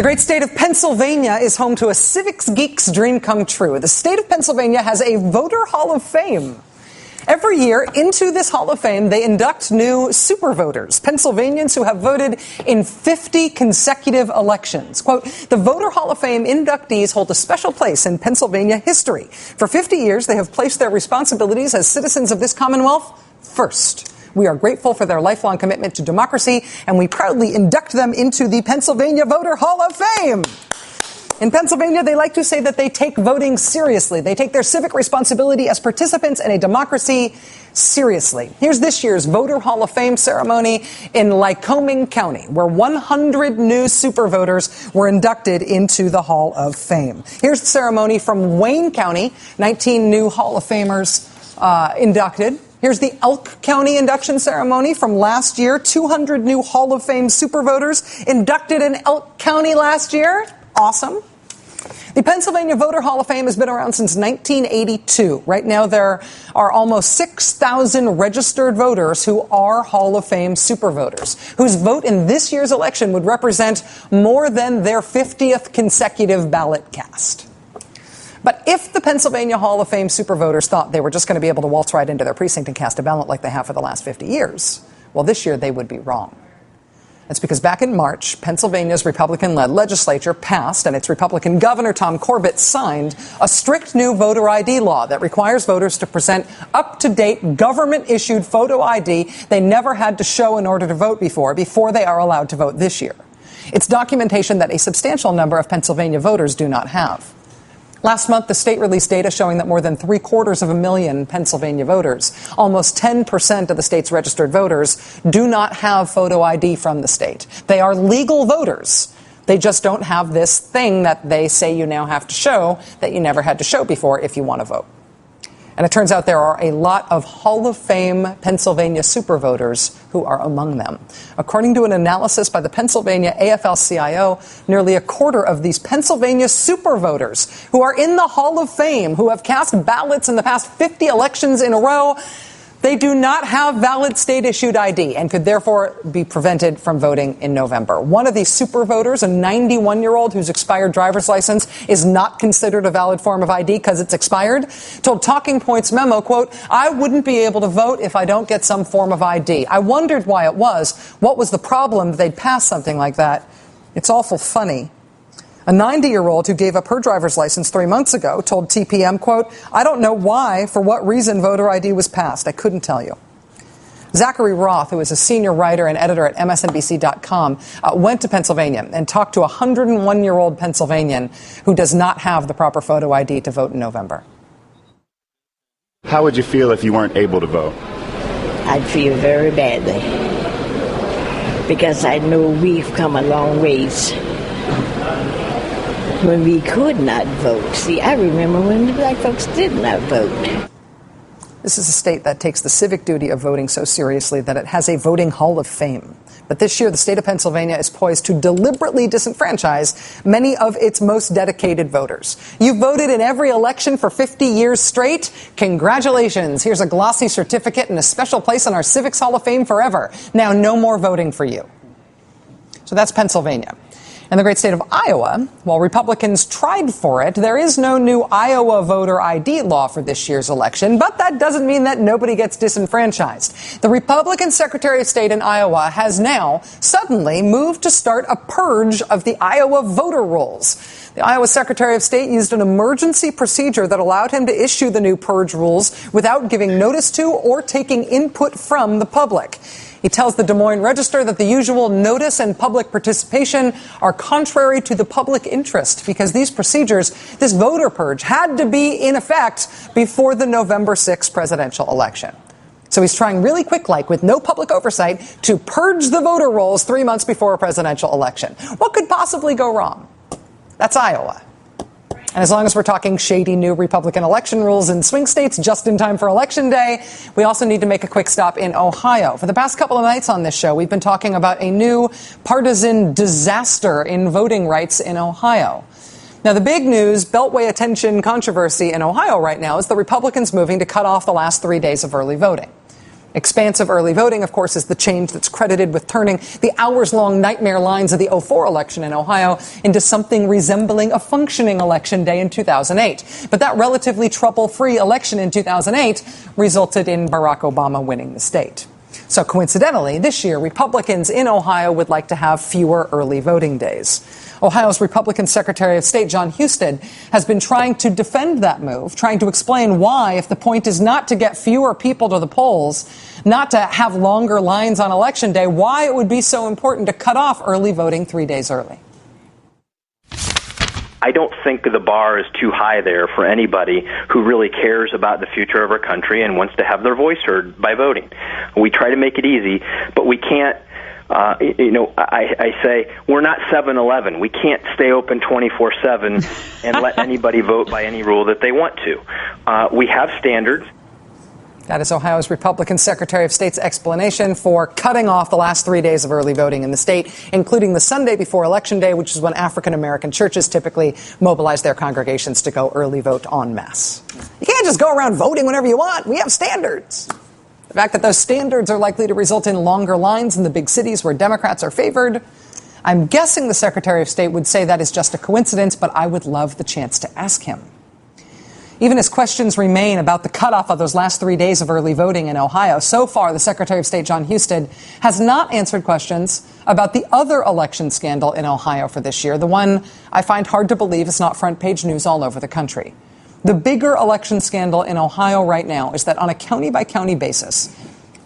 The great state of Pennsylvania is home to a civics geek's dream come true. The state of Pennsylvania has a voter hall of fame. Every year, into this hall of fame, they induct new super voters, Pennsylvanians who have voted in 50 consecutive elections. Quote, the Voter Hall of Fame inductees hold a special place in Pennsylvania history. For 50 years, they have placed their responsibilities as citizens of this Commonwealth first. We are grateful for their lifelong commitment to democracy, and we proudly induct them into the Pennsylvania Voter Hall of Fame. In Pennsylvania, they like to say that they take voting seriously. They take their civic responsibility as participants in a democracy seriously. Here's this year's Voter Hall of Fame ceremony in Lycoming County, where 100 new super voters were inducted into the Hall of Fame. Here's the ceremony from Wayne County, 19 new Hall of Famers inducted. Here's the Elk County induction ceremony from last year. 200 new Hall of Fame super voters inducted in Elk County last year. Awesome. The Pennsylvania Voter Hall of Fame has been around since 1982. Right now, there are almost 6,000 registered voters who are Hall of Fame super voters, whose vote in this year's election would represent more than their 50th consecutive ballot cast. But if the Pennsylvania Hall of Fame super voters thought they were just going to be able to waltz right into their precinct and cast a ballot like they have for the last 50 years, well, this year they would be wrong. That's because back in March, Pennsylvania's Republican-led legislature passed, and its Republican governor, Tom Corbett, signed a strict new voter ID law that requires voters to present up-to-date government-issued photo ID they never had to show in order to vote before they are allowed to vote this year. It's documentation that a substantial number of Pennsylvania voters do not have. Last month, the state released data showing that more than 750,000 Pennsylvania voters, almost 10% of the state's registered voters, do not have photo ID from the state. They are legal voters. They just don't have this thing that they say you now have to show that you never had to show before if you want to vote. And it turns out there are a lot of Hall of Fame Pennsylvania super voters who are among them. According to an analysis by the Pennsylvania AFL-CIO, nearly a quarter of these Pennsylvania super voters who are in the Hall of Fame, who have cast ballots in the past 50 elections in a row, they do not have valid state-issued ID and could therefore be prevented from voting in November. One of these super voters, a 91-year-old whose expired driver's license is not considered a valid form of ID because it's expired, told Talking Points memo, quote, I wouldn't be able to vote if I don't get some form of ID. I wondered why it was. What was the problem that they'd pass something like that? It's awful funny. A 90-year-old who gave up her driver's license 3 months ago told TPM, quote, I don't know why, for what reason voter ID was passed. I couldn't tell you. Zachary Roth, who is a senior writer and editor at MSNBC.com, went to Pennsylvania and talked to a 101-year-old Pennsylvanian who does not have the proper photo ID to vote in November. How would you feel if you weren't able to vote? I'd feel very badly because I know we've come a long ways. When we could not vote. See, I remember when the black folks did not vote. This is a state that takes the civic duty of voting so seriously that it has a voting hall of fame. But this year, the state of Pennsylvania is poised to deliberately disenfranchise many of its most dedicated voters. You voted in every election for 50 years straight? Congratulations. Here's a glossy certificate and a special place in our Civics Hall of Fame forever. Now, no more voting for you. So that's Pennsylvania. In the great state of Iowa, while Republicans tried for it, there is no new Iowa voter ID law for this year's election, but that doesn't mean that nobody gets disenfranchised. The Republican Secretary of State in Iowa has now suddenly moved to start a purge of the Iowa voter rolls. The Iowa Secretary of State used an emergency procedure that allowed him to issue the new purge rules without giving notice to or taking input from the public. He tells the Des Moines Register that the usual notice and public participation are contrary to the public interest because these procedures, this voter purge, had to be in effect before the November 6th presidential election. So he's trying really quick, like with no public oversight, to purge the voter rolls 3 months before a presidential election. What could possibly go wrong? That's Iowa. And as long as we're talking shady new Republican election rules in swing states just in time for Election Day, we also need to make a quick stop in Ohio. For the past couple of nights on this show, we've been talking about a new partisan disaster in voting rights in Ohio. Now, the big news, Beltway attention controversy in Ohio right now is the Republicans moving to cut off the last 3 days of early voting. Expansive early voting, of course, is the change that's credited with turning the hours-long nightmare lines of the '04 election in Ohio into something resembling a functioning election day in 2008. But that relatively trouble-free election in 2008 resulted in Barack Obama winning the state. So coincidentally, this year, Republicans in Ohio would like to have fewer early voting days. Ohio's Republican Secretary of State John Husted has been trying to defend that move, trying to explain why, if the point is not to get fewer people to the polls, not to have longer lines on Election Day, why it would be so important to cut off early voting 3 days early. I don't think the bar is too high there for anybody who really cares about the future of our country and wants to have their voice heard by voting. We try to make it easy, but we can't. I say we're not 7-Eleven. We can't stay open 24/7 and let anybody vote by any rule that they want to. We have standards. That is Ohio's Republican Secretary of State's explanation for cutting off the last 3 days of early voting in the state, including the Sunday before Election Day, which is when African-American churches typically mobilize their congregations to go early vote en masse. You can't just go around voting whenever you want. We have standards. The fact that those standards are likely to result in longer lines in the big cities where Democrats are favored, I'm guessing the Secretary of State would say that is just a coincidence, but I would love the chance to ask him. Even as questions remain about the cutoff of those last 3 days of early voting in Ohio, so far the Secretary of State John Husted has not answered questions about the other election scandal in Ohio for this year, the one I find hard to believe is not front-page news all over the country. The bigger election scandal in Ohio right now is that on a county-by-county basis,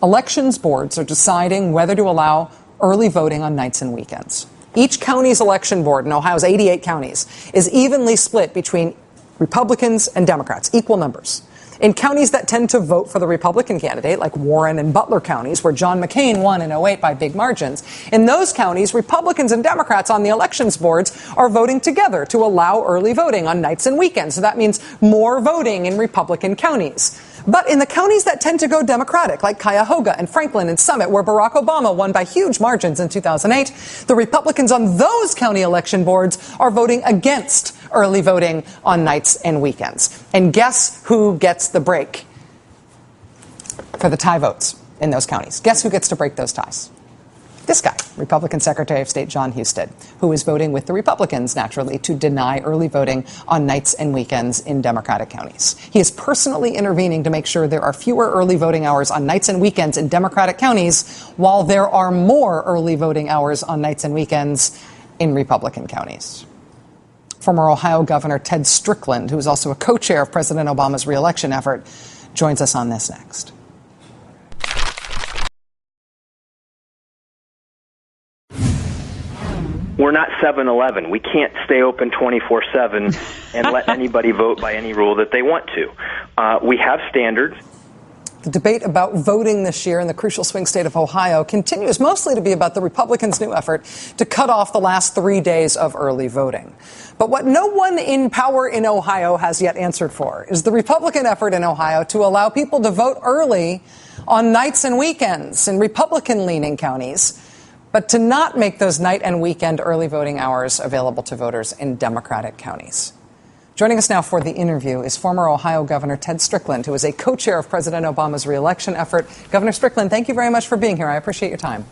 elections boards are deciding whether to allow early voting on nights and weekends. Each county's election board in Ohio's 88 counties is evenly split between Republicans and Democrats, equal numbers. In counties that tend to vote for the Republican candidate, like Warren and Butler counties, where John McCain won in '08 by big margins, in those counties, Republicans and Democrats on the elections boards are voting together to allow early voting on nights and weekends. So that means more voting in Republican counties. But in the counties that tend to go Democratic, like Cuyahoga and Franklin and Summit, where Barack Obama won by huge margins in 2008, the Republicans on those county election boards are voting against early voting on nights and weekends. And guess who gets the break for the tie votes in those counties? Guess who gets to break those ties? This guy, Republican Secretary of State John Husted, who is voting with the Republicans, naturally, to deny early voting on nights and weekends in Democratic counties. He is personally intervening to make sure there are fewer early voting hours on nights and weekends in Democratic counties, while there are more early voting hours on nights and weekends in Republican counties. Former Ohio Governor Ted Strickland, who is also a co-chair of President Obama's re-election effort, joins us on this next. We're not 7-Eleven. We can't stay open 24/7 and let anybody vote by any rule that they want to. We have standards. The debate about voting this year in the crucial swing state of Ohio continues mostly to be about the Republicans' new effort to cut off the last 3 days of early voting. But what no one in power in Ohio has yet answered for is the Republican effort in Ohio to allow people to vote early on nights and weekends in Republican-leaning counties, but to not make those night and weekend early voting hours available to voters in Democratic counties. Joining us now for the interview is former Ohio Governor Ted Strickland, who is a co-chair of President Obama's re-election effort. Governor Strickland, thank you very much for being here. I appreciate your time.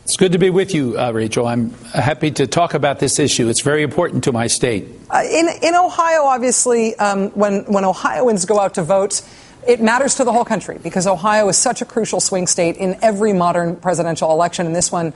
It's good to be with you, Rachel. I'm happy to talk about this issue. It's very important to my state. In Ohio, obviously, when Ohioans go out to vote, it matters to the whole country because Ohio is such a crucial swing state in every modern presidential election, and this one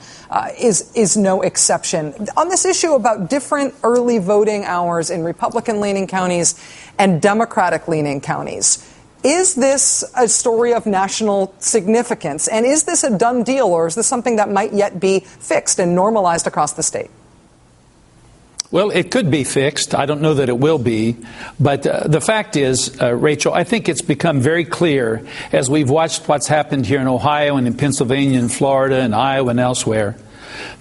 is no exception. On this issue about different early voting hours in Republican-leaning counties and Democratic-leaning counties, is this a story of national significance? And is this a done deal, or is this something that might yet be fixed and normalized across the state? Well, it could be fixed. I don't know that it will be. But the fact is, Rachel, I think it's become very clear as we've watched what's happened here in Ohio and in Pennsylvania and Florida and Iowa and elsewhere,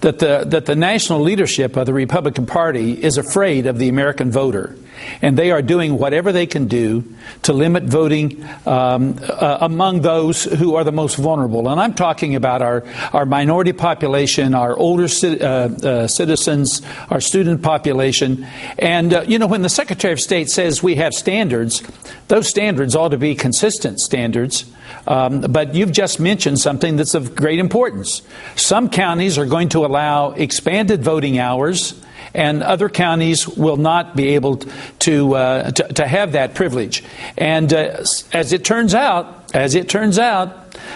that the national leadership of the Republican Party is afraid of the American voter. And they are doing whatever they can do to limit voting among those who are the most vulnerable. And I'm talking about our minority population, our older citizens, our student population. And, when the Secretary of State says we have standards, those standards ought to be consistent standards. But you've just mentioned something that's of great importance. Some counties are going to allow expanded voting hours, and other counties will not be able to have that privilege. And as it turns out,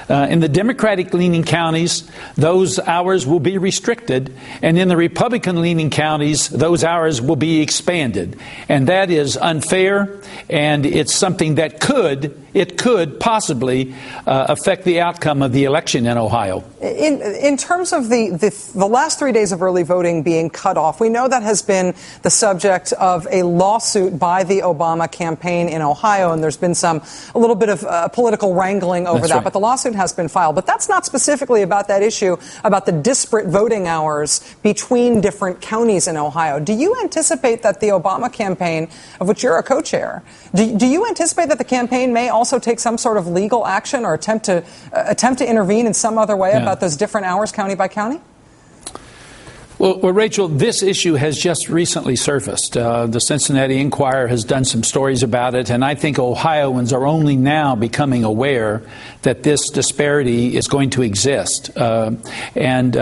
in the Democratic-leaning counties, those hours will be restricted, and in the Republican-leaning counties, those hours will be expanded. And that is unfair, and it's something that could possibly affect the outcome of the election in Ohio. In terms of the last 3 days of early voting being cut off, we know that has been the subject of a lawsuit by the Obama campaign in Ohio, and there's been a little bit of political wrangling over that. Right. But the lawsuit has been filed. But that's not specifically about that issue, about the disparate voting hours between different counties in Ohio. Do you anticipate that the Obama campaign, of which you're a co-chair, do you anticipate that the campaign may also take some sort of legal action or attempt to intervene in some other way about those different hours county by county? Well, Rachel, this issue has just recently surfaced. The Cincinnati Enquirer has done some stories about it, and I think Ohioans are only now becoming aware that this disparity is going to exist. And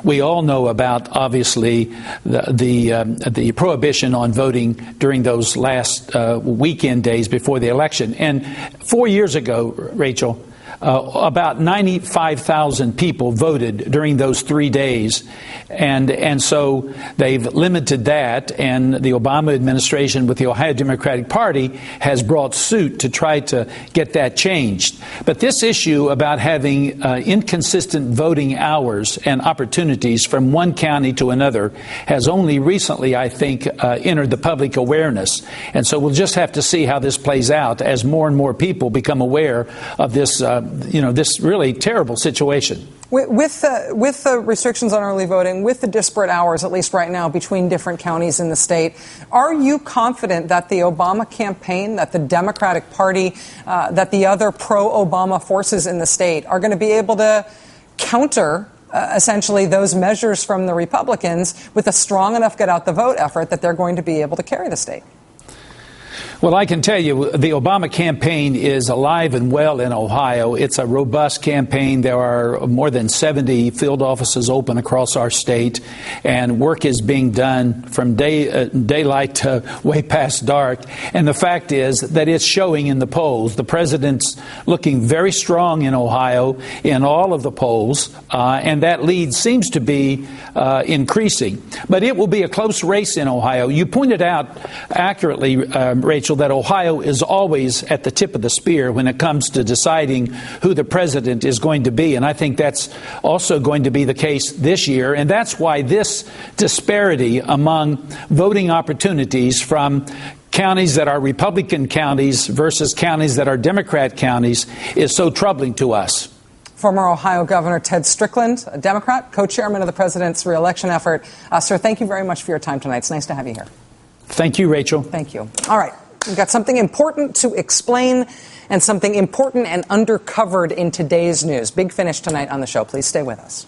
we all know about, obviously, the prohibition on voting during those last weekend days before the election. And 4 years ago, Rachel, about 95,000 people voted during those 3 days, and so they've limited that, and the Obama administration with the Ohio Democratic Party has brought suit to try to get that changed. But this issue about having inconsistent voting hours and opportunities from one county to another has only recently, I think, entered the public awareness, and so we'll just have to see how this plays out as more and more people become aware of this this really terrible situation. With the restrictions on early voting, with the disparate hours, at least right now, between different counties in the state, are you confident that the Obama campaign, that the Democratic Party, that the other pro-Obama forces in the state are going to be able to counter essentially those measures from the Republicans with a strong enough get-out-the-vote effort that they're going to be able to carry the state? Well, I can tell you the Obama campaign is alive and well in Ohio. It's a robust campaign. There are more than 70 field offices open across our state, and work is being done from daylight to way past dark. And the fact is that it's showing in the polls. The president's looking very strong in Ohio in all of the polls, and that lead seems to be increasing. But it will be a close race in Ohio. You pointed out accurately, Rachel, that Ohio is always at the tip of the spear when it comes to deciding who the president is going to be. And I think that's also going to be the case this year. And that's why this disparity among voting opportunities from counties that are Republican counties versus counties that are Democrat counties is so troubling to us. Former Ohio Governor Ted Strickland, a Democrat, co-chairman of the president's re-election effort. Sir, thank you very much for your time tonight. It's nice to have you here. Thank you, Rachel. Thank you. All right. We've got something important to explain and something important and undercovered in today's news. Big finish tonight on the show. Please stay with us.